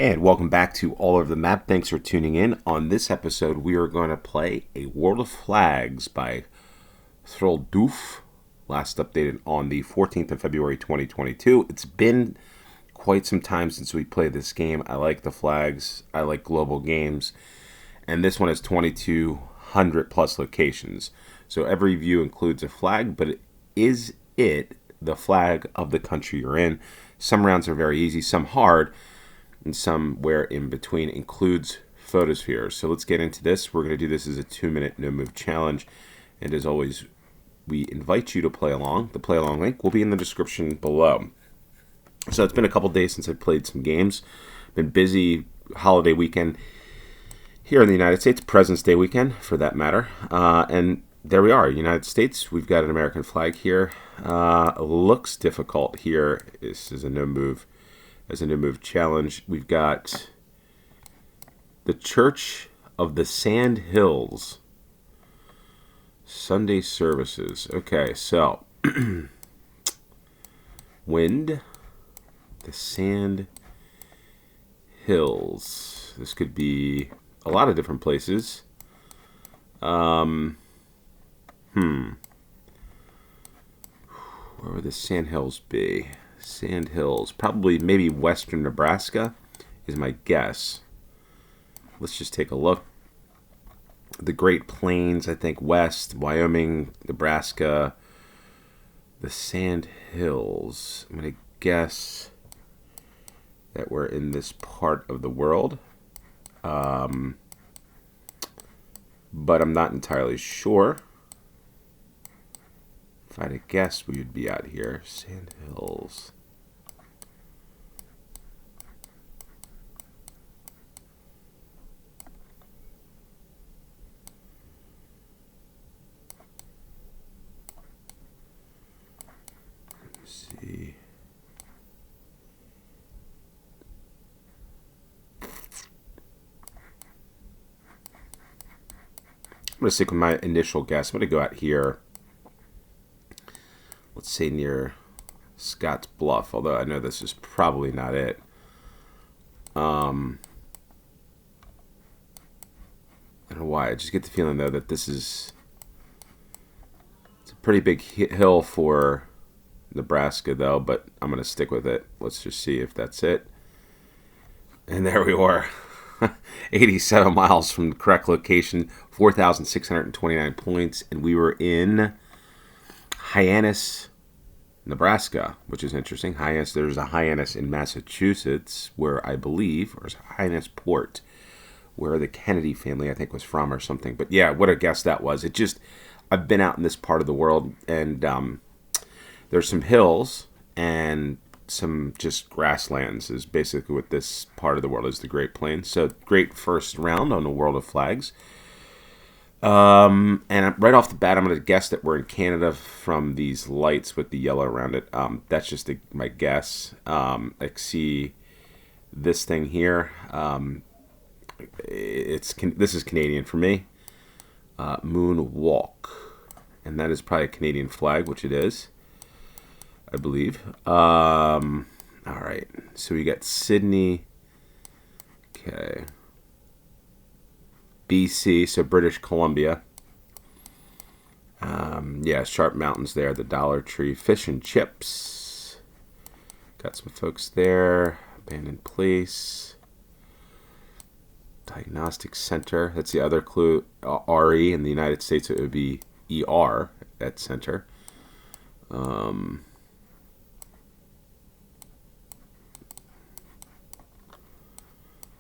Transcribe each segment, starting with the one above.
And welcome back to All Over the Map. Thanks for tuning in. On this episode, we are going to play A World of Flags by Thryduulf, last updated on the 14th of February 2022. It's been quite some time since we played this game. I like the flags. I like global games. And this one has 2,200 plus locations. So every view includes a flag, but is it the flag of the country you're in? Some rounds are very easy, some hard, and somewhere in between includes photospheres. So let's get into this. We're going to do this as a 2-minute no-move challenge. And as always, we invite you to play along. The play along link will be in the description below. So it's been a couple days since I've played some games. Been busy holiday weekend here in the United States, President's Day weekend for that matter. And there we are, United States. We've got an American flag here. Looks difficult here. This is a no-move. As a no-move challenge, we've got the Church of the Sand Hills. Sunday services. Okay, so wind, the Sand Hills. This could be a lot of different places. Where would the Sand Hills be? Sand Hills, probably maybe western Nebraska is my guess. Let's just take a look. The Great Plains, I think west, Wyoming, Nebraska, the Sand Hills. I'm going to guess that we're in this part of the world. But I'm not entirely sure. If I had to guess, we would be out here. Sand Hills. Let's see. I'm going to stick with my initial guess. I'm going to go out here. Let's say near Scotts Bluff, although I know this is probably not it. I don't know why. I just get the feeling, though, that it's a pretty big hill for Nebraska, though, but I'm going to stick with it. Let's just see if that's it. And there we were. 87 miles from the correct location, 4,629 points, and we were in Hyannis, Nebraska, which is interesting. Hyannis, there's a Hyannis in Massachusetts, where I believe, or Hyannis Port, where the Kennedy family, I think, was from or something. But yeah, what a guess that was. I've been out in this part of the world, and there's some hills and some just grasslands is basically what this part of the world is, the Great Plains. So great first round on the World of Flags. And right off the bat, I'm going to guess that we're in Canada from these lights with the yellow around it. That's just my guess. I see this thing here. This is Canadian for me. Moonwalk, and that is probably a Canadian flag, which it is, I believe. All right, so we got Sydney. Okay. BC, so British Columbia. Yeah, Sharp Mountains there, the Dollar Tree. Fish and Chips. Got some folks there. Abandoned Place. Diagnostic Center. That's the other clue. RE in the United States, it would be ER at center.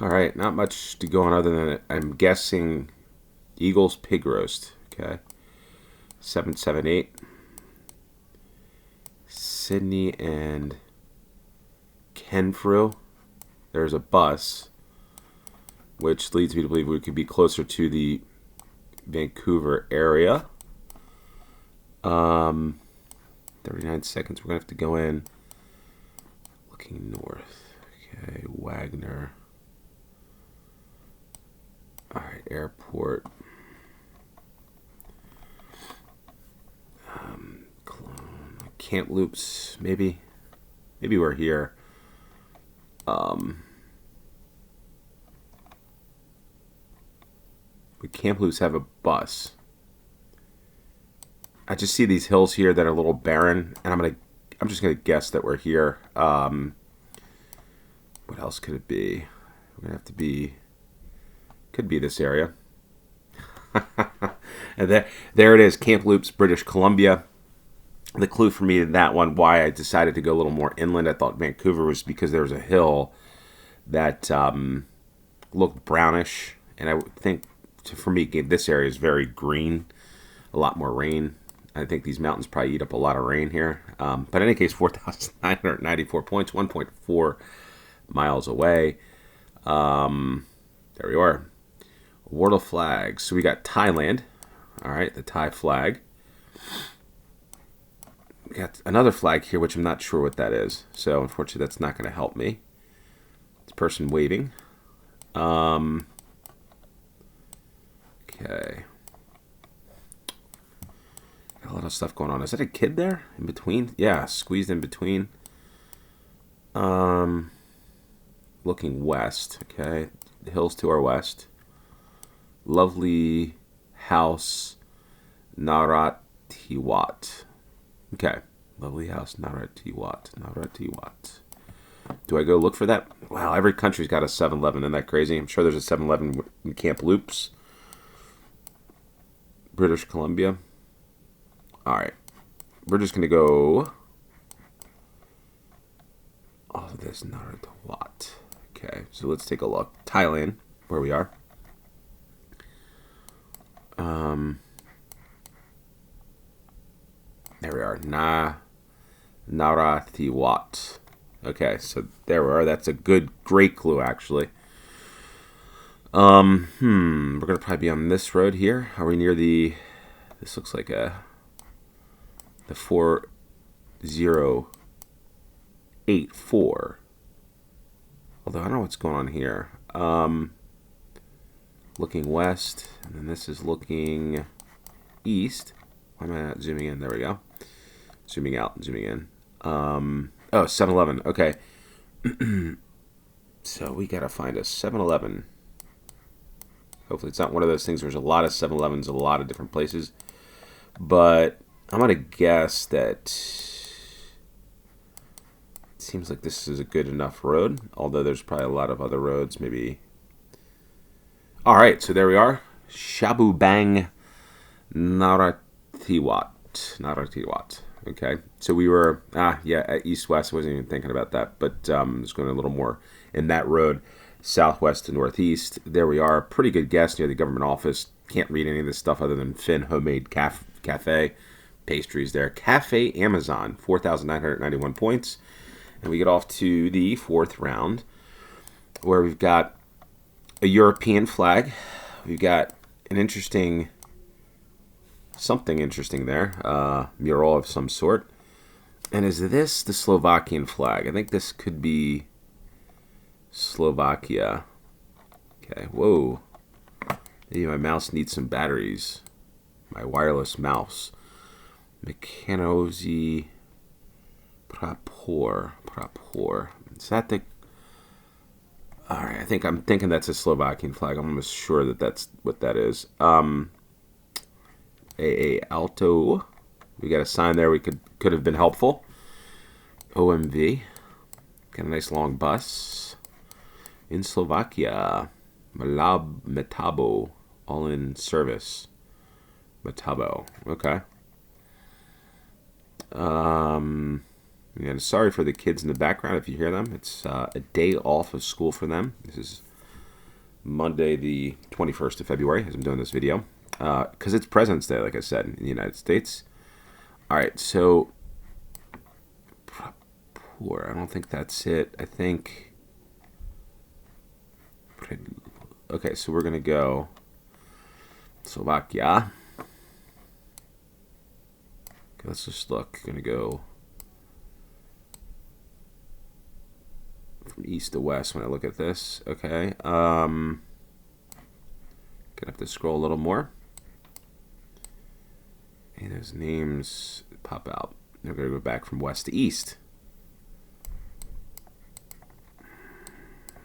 All right, not much to go on other than it. I'm guessing Eagles Pig Roast. Okay. 778. Sydney and Kenfrew. There's a bus, which leads me to believe we could be closer to the Vancouver area. 39 seconds. We're going to have to go in. Looking north. Okay, Wagner. All right, airport. Kamloops, maybe we're here. But Kamloops have a bus. I just see these hills here that are a little barren, and I'm just gonna guess that we're here. What else could it be? We're gonna have to be. Could be this area. And there it is, Kamloops, British Columbia. The clue for me in that one, why I decided to go a little more inland, I thought Vancouver, was because there was a hill that looked brownish, and I would think, for me, this area is very green, a lot more rain. I think these mountains probably eat up a lot of rain here. But in any case, 4,994 points, 1.4 miles away. There we are. World of flags. So we got Thailand. All right, the Thai flag. We got another flag here, which I'm not sure what that is. So unfortunately, that's not going to help me. It's a person waving. Okay. Got a lot of stuff going on. Is that a kid there in between? Yeah, squeezed in between. Looking west. Okay, the hills to our west. Lovely house, Naratiwat. Okay, lovely house, Naratiwat. Naratiwat. Do I go look for that? Wow, every country's got a 7-Eleven. Isn't that crazy? I'm sure there's a 7-Eleven in Kamloops, British Columbia. All right, we're just gonna go. Oh, there's Naratiwat. Okay, so let's take a look. Thailand, where we are. There we are. Narathiwat. Okay, so there we are. That's a great clue, actually. We're gonna probably be on this road here. Are we near the? This looks like the 4084. Although I don't know what's going on here. Looking west, and then this is looking east. Why am I not zooming in? There we go. Zooming out and zooming in. Oh, 7-Eleven. Okay. So we gotta find a 7-Eleven. Hopefully it's not one of those things where there's a lot of 7-Elevens in a lot of different places. But I'm gonna guess that it seems like this is a good enough road. Although there's probably a lot of other roads, maybe. All right, so there we are. Shabubang Naratiwat. Naratiwat. Okay, so we were, east-west. I wasn't even thinking about that, but just going a little more in that road, southwest to northeast. There we are. Pretty good guess near the government office. Can't read any of this stuff other than Finn Homemade Cafe. Pastries there. Cafe Amazon, 4,991 points. And we get off to the fourth round, where we've got a European flag. We've got something interesting there, mural of some sort. And is this the Slovakian flag? I think this could be Slovakia. Okay, whoa. Maybe my mouse needs some batteries. My wireless mouse. Mechanozy Prapor. Is that the... All right, I'm thinking that's a Slovakian flag. I'm almost sure that that's what that is. AA Alto. We got a sign there. We could have been helpful. OMV. Got a nice long bus. In Slovakia. Malab Metabo. All in service. Metabo. Okay. And sorry for the kids in the background if you hear them. It's a day off of school for them. This is Monday, the 21st of February, as I'm doing this video. Because it's President's Day, like I said, in the United States. All right, so... I don't think that's it. I think... Okay, so we're going to go... Slovakia. Okay, let's just look. Going to go... from east to west when I look at this. Okay. Gonna have to scroll a little more. And those names pop out. We're gonna go back from west to east.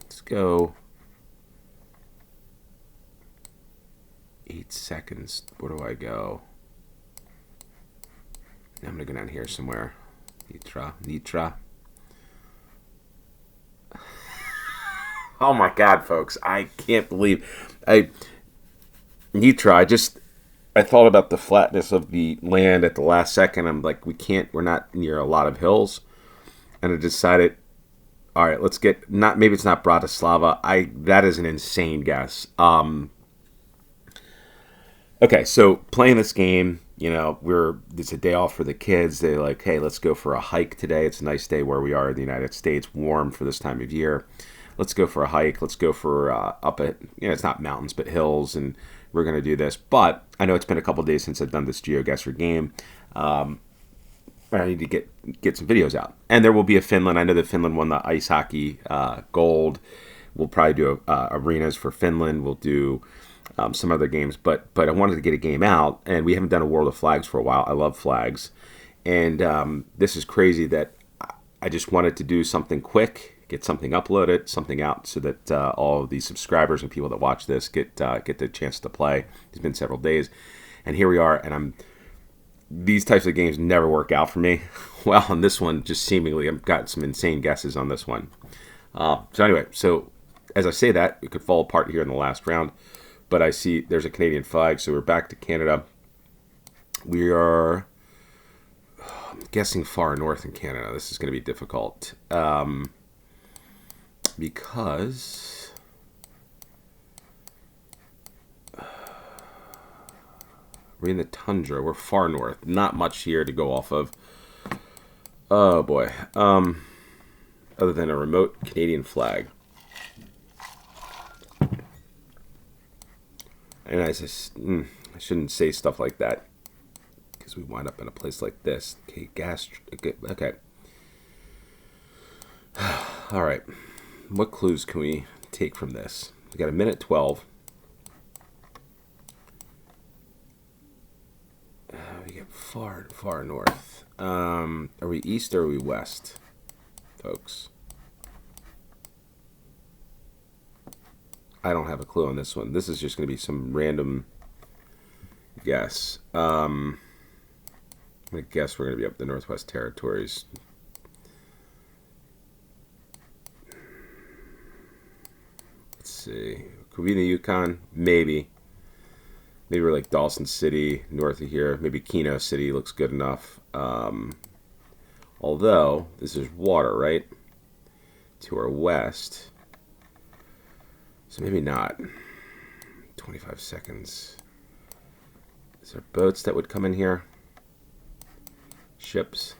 Let's go. 8 seconds. Where do I go? I'm going to go down here somewhere. Nitra. Oh my God, folks. I can't believe. Nitra, I thought about the flatness of the land at the last second. I'm like, we're not near a lot of hills. And I decided, all right, let's get, maybe it's not Bratislava. That is an insane guess. Okay, so playing this game, it's a day off for the kids. They're like, hey, let's go for a hike today. It's a nice day where we are in the United States, warm for this time of year. Let's go for a hike. Let's go for it's not mountains, but hills, and we're going to do this. But I know it's been a couple of days since I've done this GeoGuessr game. I need to get some videos out. And there will be a Finland. I know that Finland won the ice hockey gold. We'll probably do arenas for Finland. We'll do some other games. But I wanted to get a game out, and we haven't done a World of Flags for a while. I love flags. And this is crazy that I just wanted to do something quick, get something uploaded, something out, so that all of the subscribers and people that watch this get the chance to play. It's been several days. And here we are, and these types of games never work out for me. Well, on this one, just seemingly, I've got some insane guesses on this one. So anyway, as I say that, it could fall apart here in the last round, but I see there's a Canadian flag, so we're back to Canada. We are, I'm guessing, far north in Canada. This is going to be difficult because we're in the tundra. We're far north. Not much here to go off of. Oh boy. Other than a remote Canadian flag. And I shouldn't say stuff like that because we wind up in a place like this. Okay, okay. All right. What clues can we take from this? We got a minute 12. We get far north. Are we east or are we west, folks? I don't have a clue on this one. This is just going to be some random guess. I'm going to guess we're going to be up the Northwest Territories. Let's see. Could we be in the Yukon? Maybe. Maybe we're like Dawson City, north of here. Maybe Keno City looks good enough. Although, this is water, right? To our west. So maybe not. 25 seconds. Is there boats that would come in here? Ships.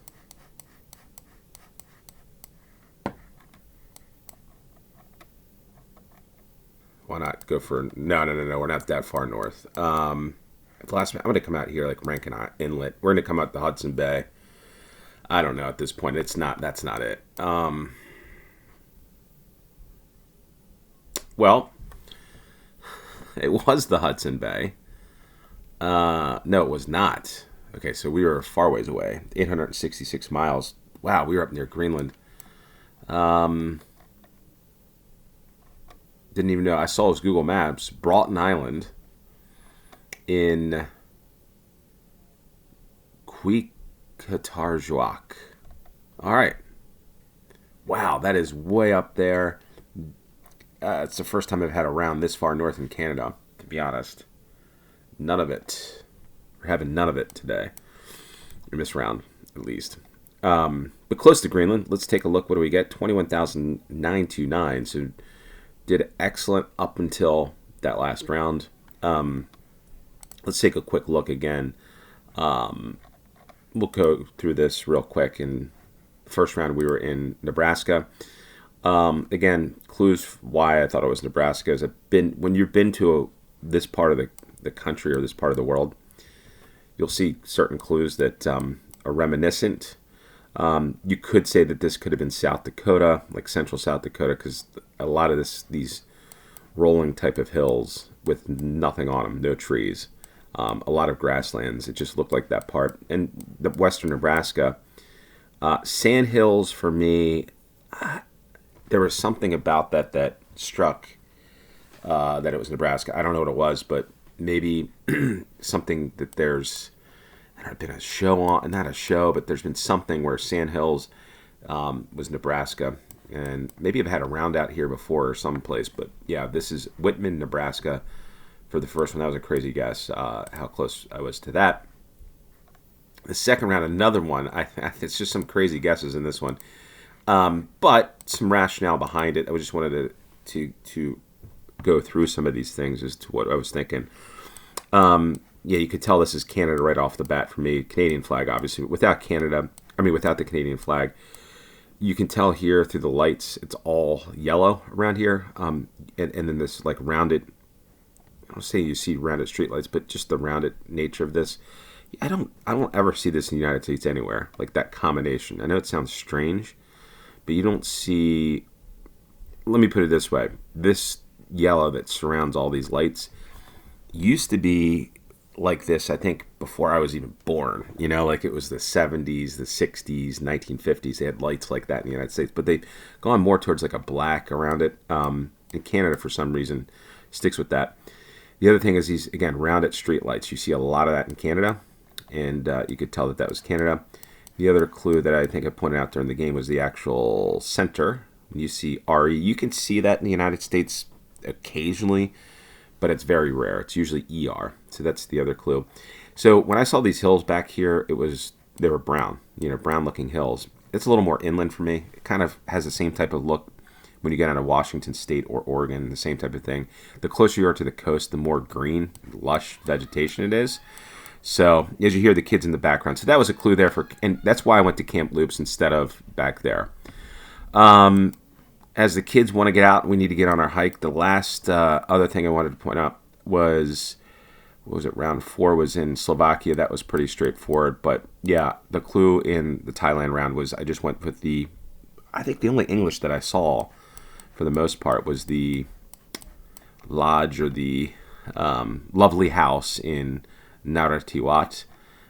Why not go for... No. We're not that far north. I'm going to come out here like Rankin Inlet. We're going to come out the Hudson Bay. I don't know at this point. That's not it. Well, it was the Hudson Bay. No, it was not. Okay, so we were far ways away. 866 miles. Wow, we were up near Greenland. Didn't even know. I saw his Google Maps. Broughton Island in Quicatarjuak. All right. Wow, that is way up there. It's the first time I've had a round this far north in Canada, to be honest. None of it. We're having none of it today. In this round, at least. But close to Greenland. Let's take a look. What do we get? 21,929. So did excellent up until that last round. Let's take a quick look again. We'll go through this real quick. In the first round, we were in Nebraska. Again, clues why I thought it was Nebraska is when you've been to this part of the country or this part of the world, you'll see certain clues that are reminiscent. You could say that this could have been South Dakota, like central South Dakota, because a lot of these rolling type of hills with nothing on them, no trees, a lot of grasslands. It just looked like that part. And the western Nebraska, sand hills for me. There was something about that struck that it was Nebraska. I don't know what it was, but maybe something that there's been a show on, not a show, but there's been something where Sandhills was Nebraska. And maybe I've had a round out here before or someplace, but yeah, this is Whitman, Nebraska for the first one. That was a crazy guess, how close I was to that. The second round, another one. It's just some crazy guesses in this one, but some rationale behind it. I just wanted to go through some of these things as to what I was thinking. Yeah, you could tell this is Canada right off the bat for me. Canadian flag, obviously. Without the Canadian flag, you can tell here through the lights, it's all yellow around here. And then this like rounded, I don't say you see rounded streetlights, but just the rounded nature of this. I don't ever see this in the United States anywhere, like that combination. I know it sounds strange, but you don't see, let me put it this way. This yellow that surrounds all these lights used to be like this, I think, before I was even born. Like it was the 70s, the 60s, 1950s. They had lights like that in the United States, but they've gone more towards like a black around it. In Canada, for some reason, sticks with that. The other thing is these, again, rounded street lights. You see a lot of that in Canada, and you could tell that was Canada. The other clue that I think I pointed out during the game was the actual center. When you see RE, you can see that in the United States occasionally, but it's very rare. It's usually ER. So that's the other clue. So when I saw these hills back here, they were brown, brown looking hills. It's a little more inland for me. It kind of has the same type of look when you get out of Washington State or Oregon, the same type of thing. The closer you are to the coast, the more green, lush vegetation it is. So as you hear the kids in the background. So that was a clue there and that's why I went to Camp Loops instead of back there. As the kids want to get out, we need to get on our hike. The last other thing I wanted to point out was, what was it, round 4 was in Slovakia. That was pretty straightforward. But yeah, the clue in the Thailand round was I just went with I think the only English that I saw for the most part was the lodge or the lovely house in Narathiwat.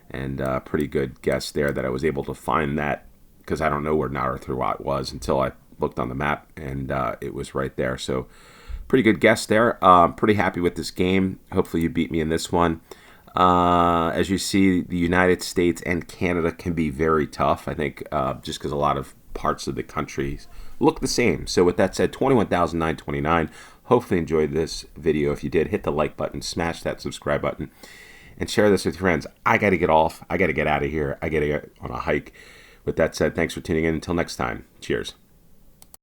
And pretty good guess there that I was able to find that because I don't know where Narathiwat was until I looked on the map, and it was right there. So pretty good guess there. Pretty happy with this game. Hopefully you beat me in this one. As you see, the United States and Canada can be very tough, I think, just because a lot of parts of the country look the same. So with that said, 21,929. Hopefully you enjoyed this video. If you did, hit the like button, smash that subscribe button, and share this with your friends. I got to get off. I got to get out of here. I got to get on a hike. With that said, thanks for tuning in. Until next time, cheers.